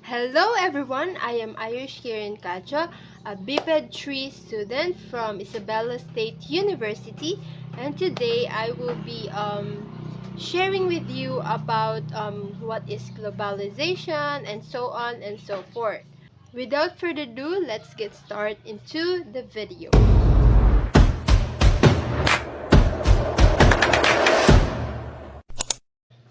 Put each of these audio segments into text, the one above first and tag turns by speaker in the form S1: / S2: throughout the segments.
S1: Hello everyone, I am Ayush Kiran Kacha, a PED 3 student from Isabela State University, and today I will be sharing with you about what is globalization and so on and so forth. Without further ado, let's get started into the video.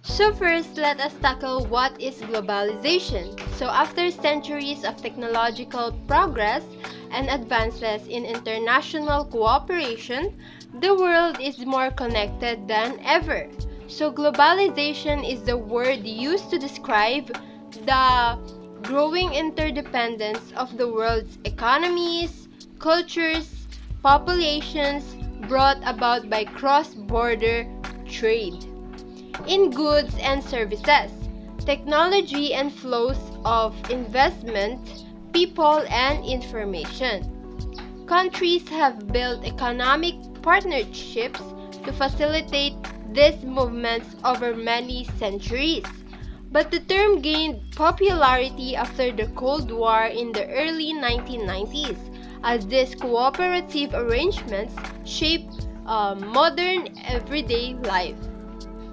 S1: So first, let us tackle what is globalization. So after centuries of technological progress and advances in international cooperation, the world is more connected than ever. So globalization is the word used to describe the growing interdependence of the world's economies, cultures, populations brought about by cross-border trade in goods and services, technology and flows of investment, people and information. Countries have built economic partnerships to facilitate these movements over many centuries. But the term gained popularity after the Cold War in the early 1990s as these cooperative arrangements shaped modern everyday life.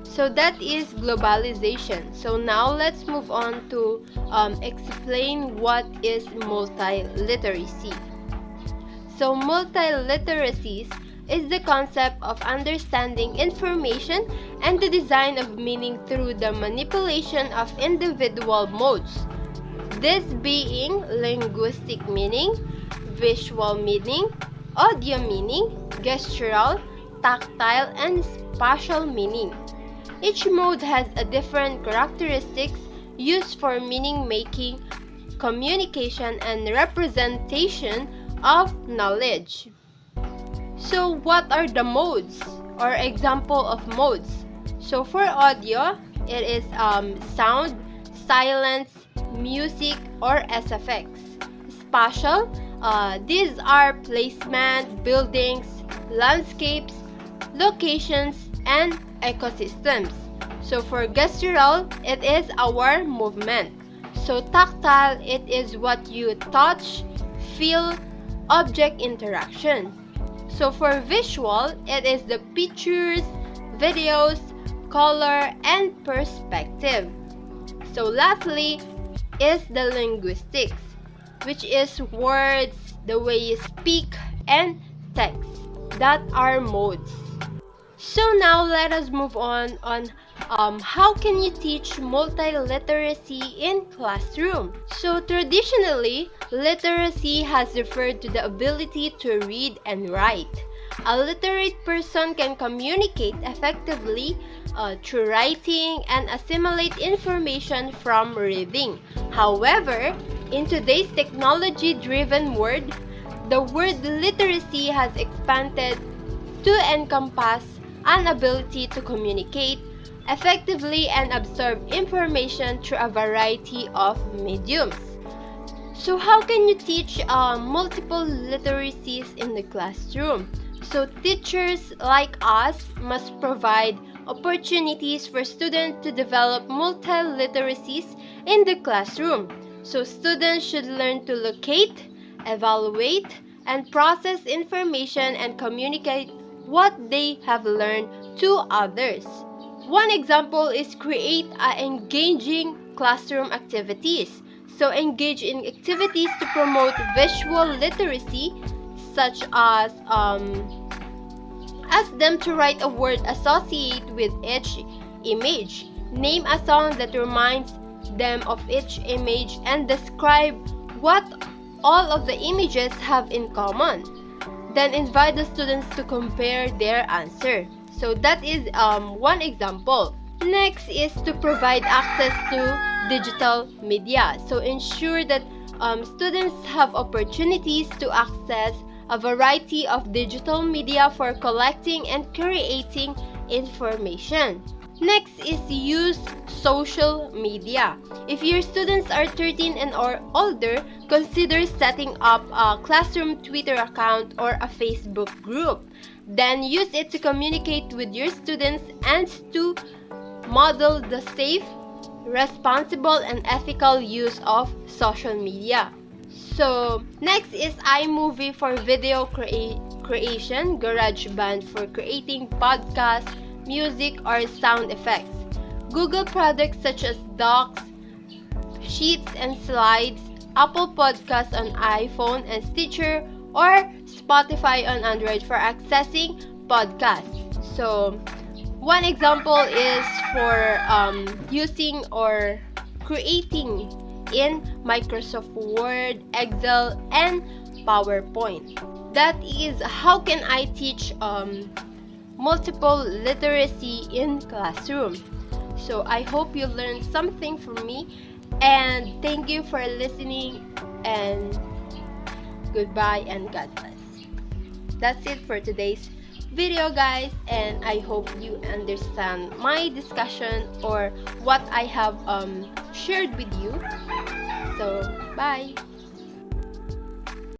S1: So that is globalization. So now let's move on to explain what is multiliteracy. So multiliteracies is the concept of understanding information and the design of meaning through the manipulation of individual modes. This being linguistic meaning, visual meaning, audio meaning, gestural, tactile, and spatial meaning. Each mode has a different characteristics used for meaning-making, communication, and representation of knowledge. So what are the modes or example of modes? So for audio, it is sound, silence, music, or SFX. Spatial, these are placement, buildings, landscapes, locations, and ecosystems. So for gestural, it is our movement. So tactile, it is what you touch, feel, object interaction. So for visual, it is the pictures, videos, color, and perspective. So lastly is the linguistics, which is words, the way you speak, and text. That are modes. So now let us move on how can you teach multiliteracy in classroom. So traditionally, literacy has referred to the ability to read and write. A literate person can communicate effectively through writing and assimilate information from reading. However, in today's technology-driven world, the word literacy has expanded to encompass an ability to communicate effectively and absorb information through a variety of mediums. So how can you teach multiple literacies in the classroom? So teachers like us must provide opportunities for students to develop multiliteracies in the classroom. So students should learn to locate, evaluate, and process information and communicate what they have learned to others. One example is create engaging classroom activities. So engage in activities to promote visual literacy, such as ask them to write a word associated with each image. Name a song that reminds them of each image and describe what all of the images have in common. Then invite the students to compare their answer. So that is one example. Next is to provide access to digital media. So ensure that students have opportunities to access a variety of digital media for collecting and creating information. Next is use social media. If your students are 13 and or older, consider setting up a classroom Twitter account or a Facebook group. Then use it to communicate with your students and to model the safe, responsible and ethical use of social media. So, next is iMovie for video creation, GarageBand for creating podcasts, music, or sound effects. Google products such as Docs, Sheets and Slides, Apple Podcasts on iPhone and Stitcher, or Spotify on Android for accessing podcasts. So, one example is for using or creating in Microsoft Word, Excel, and PowerPoint. That is how can I teach multiple literacy in classroom. So I hope you learned something from me, and thank you for listening, and goodbye and God bless. That's it for today's video, guys, and I hope you understand my discussion or what I have shared with you. So bye.